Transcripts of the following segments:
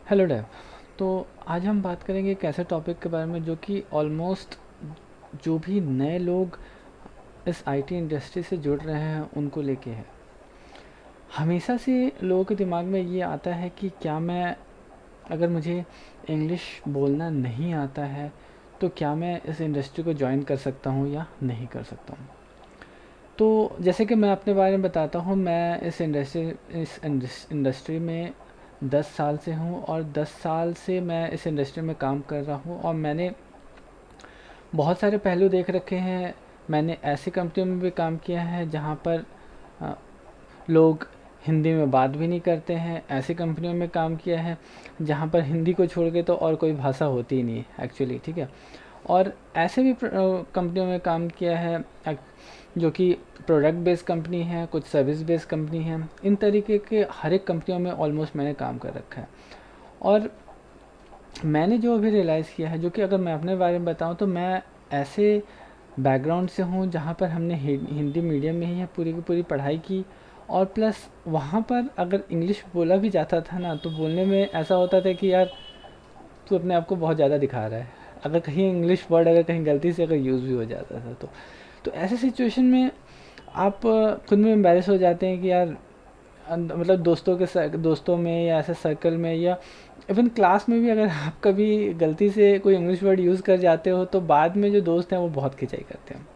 Hello Dave. तो आज हम बात करेंगे एक ऐसे टॉपिक के बारे में जो कि ऑलमोस्ट जो भी नए लोग इस आईटी इंडस्ट्री से जुड़ रहे हैं उनको लेके है। हमेशा से लोगों के दिमाग में ये आता है कि क्या मैं, अगर मुझे इंग्लिश बोलना नहीं आता है तो क्या मैं इस इंडस्ट्री को ज्वाइन कर सकता हूँ या नहीं कर सकता हूँ। तो जैसे कि मैं अपने बारे में बताता हूँ, मैं इस इंडस्ट्री में 10 साल से हूँ और 10 साल से मैं इस इंडस्ट्री में काम कर रहा हूँ और मैंने बहुत सारे पहलू देख रखे हैं। मैंने ऐसी कंपनियों में भी काम किया है जहाँ पर अ, लोग हिंदी में बात भी नहीं करते हैं। ऐसी कंपनियों में काम किया है जहाँ पर हिंदी को छोड़ के तो और कोई भाषा होती ही नहीं है एक्चुअली, ठीक है। और ऐसे भी कंपनियों में काम किया है जो कि प्रोडक्ट बेस्ड कंपनी है, कुछ सर्विस बेस्ड कंपनी है। इन तरीके के हर एक कंपनियों में ऑलमोस्ट मैंने काम कर रखा है। और मैंने जो अभी रियलाइज़ किया है, जो कि अगर मैं अपने बारे में बताऊं तो मैं ऐसे बैकग्राउंड से हूँ जहाँ पर हमने हिंदी मीडियम में ही पूरी की पूरी पढ़ाई की। और प्लस वहाँ पर अगर इंग्लिश बोला भी जाता था ना तो बोलने में ऐसा होता था कि यार तू अपने आप को बहुत ज़्यादा दिखा रहा है, अगर कहीं इंग्लिश वर्ड अगर कहीं गलती से अगर यूज़ भी हो जाता था तो ऐसे सिचुएशन में आप खुद में एम्बेरस हो जाते हैं कि यार मतलब दोस्तों में या ऐसे सर्कल में या इवन क्लास में भी अगर आप कभी गलती से कोई इंग्लिश वर्ड यूज़ कर जाते हो तो बाद में जो दोस्त हैं वो बहुत खिंचाई करते हैं।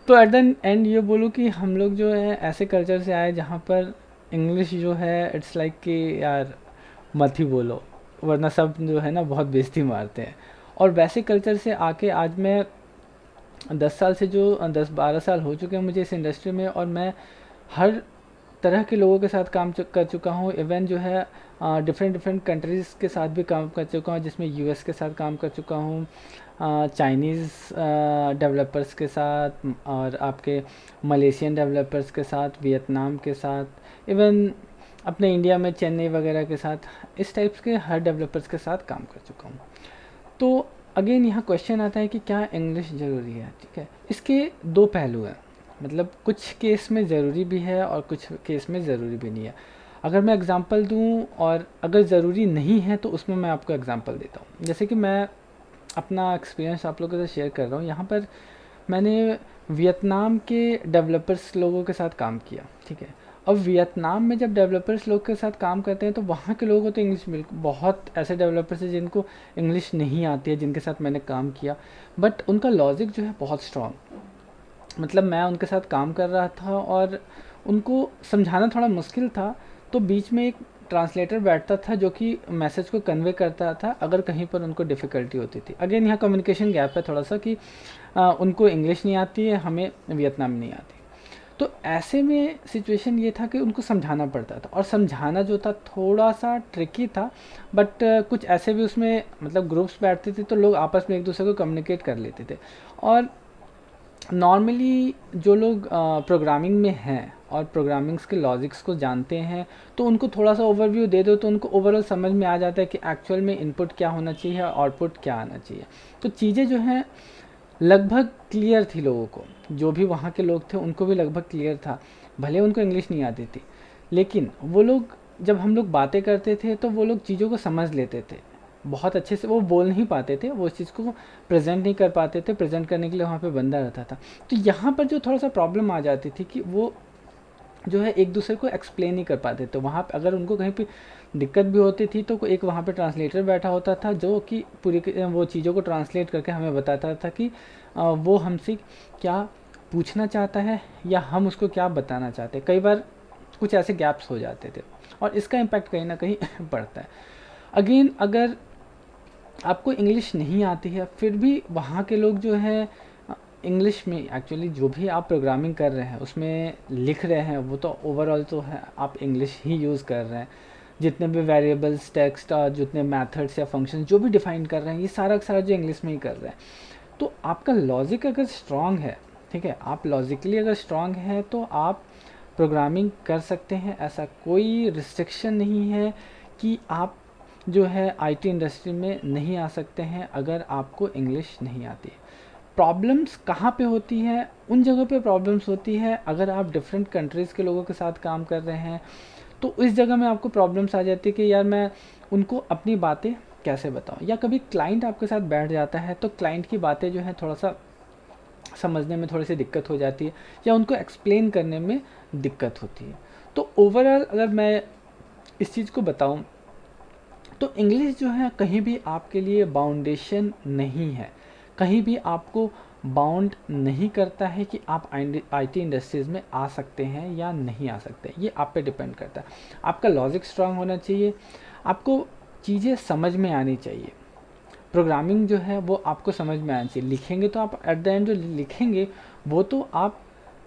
तो एट द एंड ये बोलूँ कि हम लोग जो है ऐसे कल्चर से आए जहाँ पर इंग्लिश जो है इट्स लाइक कि यार मत ही बोलो, वरना सब जो है ना बहुत बेइज्जती मारते हैं। और वैसे कल्चर से आके आज मैं 10 साल से जो 10-12 साल हो चुके हैं मुझे इस इंडस्ट्री में, और मैं हर तरह के लोगों के साथ कर चुका हूँ। इवन जो है डिफरेंट डिफरेंट कंट्रीज़ के साथ भी काम कर चुका हूँ, जिसमें यूएस के साथ काम कर चुका हूँ, चाइनीज़ डेवलपर्स के साथ, और आपके मलेशियन डेवलपर्स के साथ, वियतनाम के साथ, इवन अपने इंडिया में चेन्नई वगैरह के साथ, इस टाइप्स के हर डेवलपर्स के साथ काम कर चुका हूँ। तो अगेन यहाँ क्वेश्चन आता है कि क्या इंग्लिश ज़रूरी है, ठीक है। इसके दो पहलू हैं, मतलब कुछ केस में ज़रूरी भी है और कुछ केस में ज़रूरी भी नहीं है। अगर मैं एग्ज़ाम्पल दूँ और अगर ज़रूरी नहीं है तो उसमें मैं आपको एग्ज़ाम्पल देता हूँ। जैसे कि मैं अपना एक्सपीरियंस आप लोगों के साथ शेयर कर रहा हूँ। यहाँ पर मैंने वियतनाम के डेवलपर्स लोगों के साथ काम किया, ठीक है। अब वियतनाम में जब डेवलपर्स लोग के साथ काम करते हैं तो वहाँ के लोगों को तो इंग्लिश बिल्कुल, बहुत ऐसे डेवलपर्स हैं जिनको इंग्लिश नहीं आती है, जिनके साथ मैंने काम किया, बट उनका लॉजिक जो है बहुत स्ट्रॉन्ग। मतलब मैं उनके साथ काम कर रहा था और उनको समझाना थोड़ा मुश्किल था, तो बीच में एक ट्रांसलेटर बैठता था जो कि मैसेज को कन्वे करता था अगर कहीं पर उनको डिफ़िकल्टी होती थी। अगेन यहाँ कम्युनिकेशन गैप है थोड़ा सा कि उनको इंग्लिश नहीं आती है, हमें वियतनाम नहीं आती। तो ऐसे में सिचुएशन ये था कि उनको समझाना पड़ता था, और समझाना जो था थोड़ा सा ट्रिकी था। बट कुछ ऐसे भी उसमें मतलब ग्रुप्स बैठते थे तो लोग आपस में एक दूसरे को कम्युनिकेट कर लेते थे। और नॉर्मली जो लोग प्रोग्रामिंग में हैं और प्रोग्रामिंग्स के लॉजिक्स को जानते हैं तो उनको थोड़ा सा ओवरव्यू दे दो तो उनको ओवरऑल समझ में आ जाता है कि एक्चुअल में इनपुट क्या होना चाहिए और आउटपुट क्या आना चाहिए। तो चीज़ें जो हैं लगभग क्लियर थी लोगों को, जो भी वहाँ के लोग थे उनको भी लगभग क्लियर था। भले उनको इंग्लिश नहीं आती थी, लेकिन वो लोग, जब हम लोग बातें करते थे तो वो लोग चीज़ों को समझ लेते थे बहुत अच्छे से। वो बोल नहीं पाते थे, वो इस चीज़ को प्रेजेंट नहीं कर पाते थे, प्रेजेंट करने के लिए वहाँ पे बंदा रहता था। तो यहाँ पर जो थोड़ा सा प्रॉब्लम आ जाती थी कि वो जो है एक दूसरे को एक्सप्लेन नहीं कर पाते। तो वहाँ पे अगर उनको कहीं पे दिक्कत भी होती थी तो एक वहाँ पे ट्रांसलेटर बैठा होता था जो कि वो चीज़ों को ट्रांसलेट करके हमें बताता था कि वो हमसे क्या पूछना चाहता है या हम उसको क्या बताना चाहते हैं। कई बार कुछ ऐसे गैप्स हो जाते थे और इसका इम्पैक्ट कहीं ना कहीं पड़ता है। अगेन अगर आपको इंग्लिश नहीं आती है फिर भी वहाँ के लोग जो है इंग्लिश में एक्चुअली जो भी आप प्रोग्रामिंग कर रहे हैं उसमें लिख रहे हैं वो तो ओवरऑल तो है, आप इंग्लिश ही यूज़ कर रहे हैं। जितने भी वेरिएबल्स, टेक्स्ट और जितने मेथड्स या फंक्शन जो भी डिफाइन कर रहे हैं ये सारा का सारा जो इंग्लिश में ही कर रहे हैं। तो आपका लॉजिक अगर स्ट्रांग है, ठीक है, आप लॉजिकली अगर स्ट्रांग है तो आप प्रोग्रामिंग कर सकते हैं। ऐसा कोई रिस्ट्रिक्शन नहीं है कि आप जो है आईटी इंडस्ट्री में नहीं आ सकते हैं अगर आपको इंग्लिश नहीं आती। प्रॉब्लम्स कहाँ पे होती है, उन जगहों पे प्रॉब्लम्स होती है अगर आप डिफरेंट कंट्रीज़ के लोगों के साथ काम कर रहे हैं तो इस जगह में आपको प्रॉब्लम्स आ जाती है कि यार मैं उनको अपनी बातें कैसे बताऊं। या कभी क्लाइंट आपके साथ बैठ जाता है तो क्लाइंट की बातें जो है थोड़ा सा समझने में थोड़ी सी दिक्कत हो जाती है या उनको एक्सप्लेन करने में दिक्कत होती है। तो ओवरऑल अगर मैं इस चीज़ को बताऊं तो इंग्लिश जो है कहीं भी आपके लिए बाउंडेशन नहीं है, कहीं भी आपको बाउंड नहीं करता है कि आप आईटी इंडस्ट्रीज़ में आ सकते हैं या नहीं आ सकते। ये आप पे डिपेंड करता है। आपका लॉजिक स्ट्रांग होना चाहिए, आपको चीज़ें समझ में आनी चाहिए। प्रोग्रामिंग जो है वो आपको समझ में आनी चाहिए। लिखेंगे तो आप एट द एंड जो लिखेंगे वो तो आप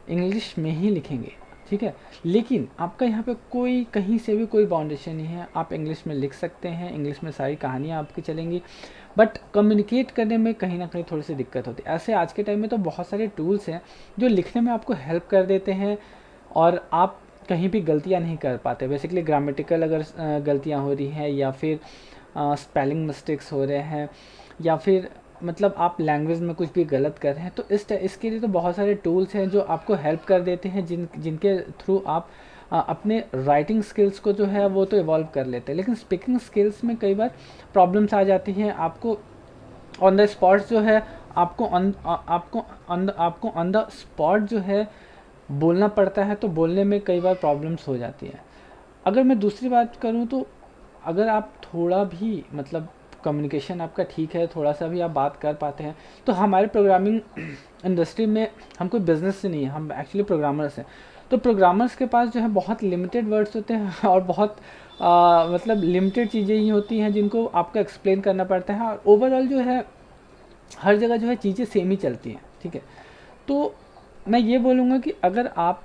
इंग्लिश में ही लिखेंगे, ठीक है। लेकिन आपका यहाँ पे कोई कहीं से भी कोई बाउंडेशन नहीं है, आप इंग्लिश में लिख सकते हैं, इंग्लिश में सारी कहानियाँ आपकी चलेंगी, बट कम्युनिकेट करने में कहीं ना कहीं थोड़ी सी दिक्कत होती है। ऐसे आज के टाइम में तो बहुत सारे टूल्स हैं जो लिखने में आपको हेल्प कर देते हैं और आप कहीं भी गलतियाँ नहीं कर पाते। बेसिकली ग्रामेटिकल अगर गलतियाँ हो रही हैं या फिर स्पेलिंग मिस्टेक्स हो रहे हैं या फिर मतलब आप लैंग्वेज में कुछ भी गलत कर रहे हैं, तो इसके लिए तो बहुत सारे टूल्स हैं जो आपको हेल्प कर देते हैं, जिनके थ्रू आप अपने राइटिंग स्किल्स को जो है वो तो इवॉल्व कर लेते हैं। लेकिन स्पीकिंग स्किल्स में कई बार प्रॉब्लम्स आ जाती हैं। आपको ऑन द स्पॉट जो है आपको ऑन द स्पॉट जो है बोलना पड़ता है, तो बोलने में कई बार प्रॉब्लम्स हो जाती हैं। अगर मैं दूसरी बात करूँ तो अगर आप थोड़ा भी मतलब कम्युनिकेशन आपका ठीक है, थोड़ा सा भी आप बात कर पाते हैं, तो हमारे प्रोग्रामिंग इंडस्ट्री में हम कोई बिजनेस से नहीं है, हम एक्चुअली प्रोग्रामर्स हैं। तो प्रोग्रामर्स के पास जो है बहुत लिमिटेड वर्ड्स होते हैं और बहुत मतलब लिमिटेड चीज़ें ही होती हैं जिनको आपको एक्सप्लेन करना पड़ता है, और ओवरऑल जो है हर जगह जो है चीज़ें सेम ही चलती हैं, ठीक है। तो मैं ये बोलूँगा कि अगर आप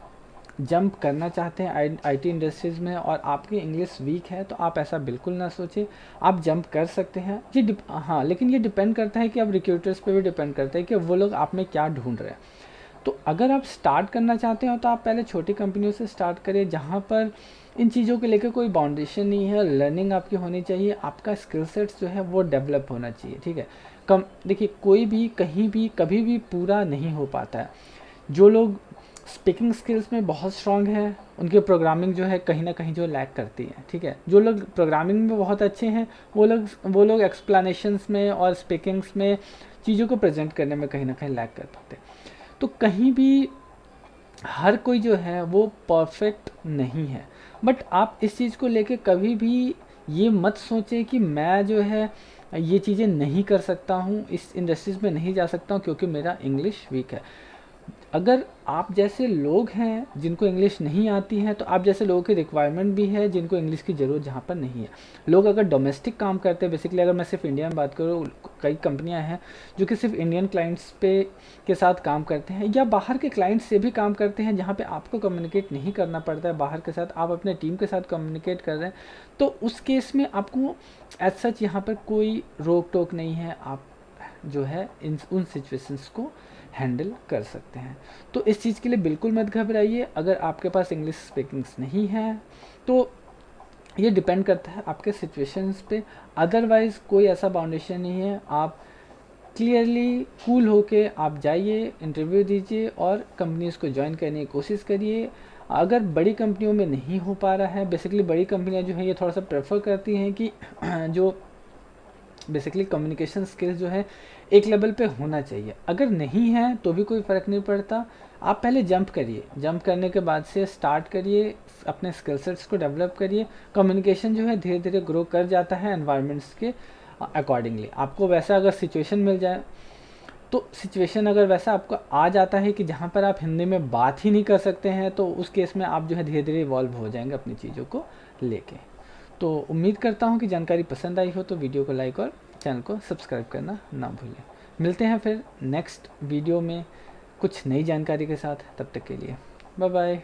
जंप करना चाहते हैं आईटी इंडस्ट्रीज़ में और आपकी इंग्लिश वीक है, तो आप ऐसा बिल्कुल ना सोचें, आप जंप कर सकते हैं। हाँ, लेकिन ये डिपेंड करता है कि आप रिक्रूटर्स पे भी डिपेंड करता है कि वो लोग आप में क्या ढूंढ रहे हैं। तो अगर आप स्टार्ट करना चाहते हो तो आप पहले छोटी कंपनियों से स्टार्ट करिए, जहाँ पर इन चीज़ों को लेकर कोई बाउंडेशन नहीं है, लर्निंग आपकी होनी चाहिए, आपका स्किल सेट्स जो है वो डेवलप होना चाहिए, ठीक है। देखिए, कोई भी कहीं भी कभी भी पूरा नहीं हो पाता है। जो लोग स्पीकिंग स्किल्स में बहुत स्ट्रांग है, उनकी प्रोग्रामिंग जो है कहीं ना कहीं जो लैक करती है, ठीक है। जो लोग प्रोग्रामिंग में बहुत अच्छे हैं वो लोग एक्सप्लेनेशंस में और स्पीकिंग्स में चीज़ों को प्रेजेंट करने में कहीं ना कहीं लैक कर पाते हैं। तो कहीं भी हर कोई जो है वो परफेक्ट नहीं है, बट आप इस चीज़ को लेके कभी भी ये मत सोचें कि मैं जो है ये चीज़ें नहीं कर सकता हूँ, इस इंडस्ट्रीज़ में नहीं जा सकता हूँ क्योंकि मेरा इंग्लिश वीक है। अगर आप जैसे लोग हैं जिनको इंग्लिश नहीं आती है, तो आप जैसे लोगों की रिक्वायरमेंट भी है जिनको इंग्लिश की ज़रूरत जहाँ पर नहीं है। लोग अगर डोमेस्टिक काम करते हैं, बेसिकली अगर मैं सिर्फ इंडिया में बात करूँ, कई कंपनियां हैं जो कि सिर्फ इंडियन क्लाइंट्स पे के साथ काम करते हैं, या बाहर के क्लाइंट्स से भी काम करते हैं जहाँ पे आपको कम्युनिकेट नहीं करना पड़ता है बाहर के साथ, आप अपने टीम के साथ कम्युनिकेट कर रहे हैं, तो उस केस में आपको एज सच यहाँ पर कोई रोक टोक नहीं है, आप जो है उन सिचुएशंस को हैंडल कर सकते हैं। तो इस चीज़ के लिए बिल्कुल मत घबराइए। अगर आपके पास इंग्लिश स्पीकिंग्स नहीं है तो ये डिपेंड करता है आपके सिचुएशंस पे, अदरवाइज़ कोई ऐसा बाउंडेशन नहीं है। आप क्लियरली कूल होके आप जाइए, इंटरव्यू दीजिए और कंपनीज़ को ज्वाइन करने की कोशिश करिए। अगर बड़ी कंपनियों में नहीं हो पा रहा है, बेसिकली बड़ी कंपनियां जो है ये थोड़ा सा प्रेफर करती हैं कि जो बेसिकली कम्युनिकेशन स्किल्स जो है एक लेवल पे होना चाहिए। अगर नहीं है तो भी कोई फ़र्क नहीं पड़ता, आप पहले जंप करिए, जंप करने के बाद से स्टार्ट करिए, अपने स्किल सेट्स को डेवलप करिए। कम्युनिकेशन जो है धीरे धीरे ग्रो कर जाता है एनवायरनमेंट्स के अकॉर्डिंगली। आपको वैसा अगर सिचुएशन मिल जाए, तो सिचुएशन अगर वैसा आपको आ जाता है कि जहाँ पर आप हिंदी में बात ही नहीं कर सकते हैं, तो उस केस में आप जो है धीरे धीरे इवॉल्व हो जाएंगे अपनी चीज़ों को लेके। तो उम्मीद करता हूँ कि जानकारी पसंद आई हो, तो वीडियो को लाइक और चैनल को सब्सक्राइब करना ना भूलें। मिलते हैं फिर नेक्स्ट वीडियो में कुछ नई जानकारी के साथ, तब तक के लिए बाय बाय।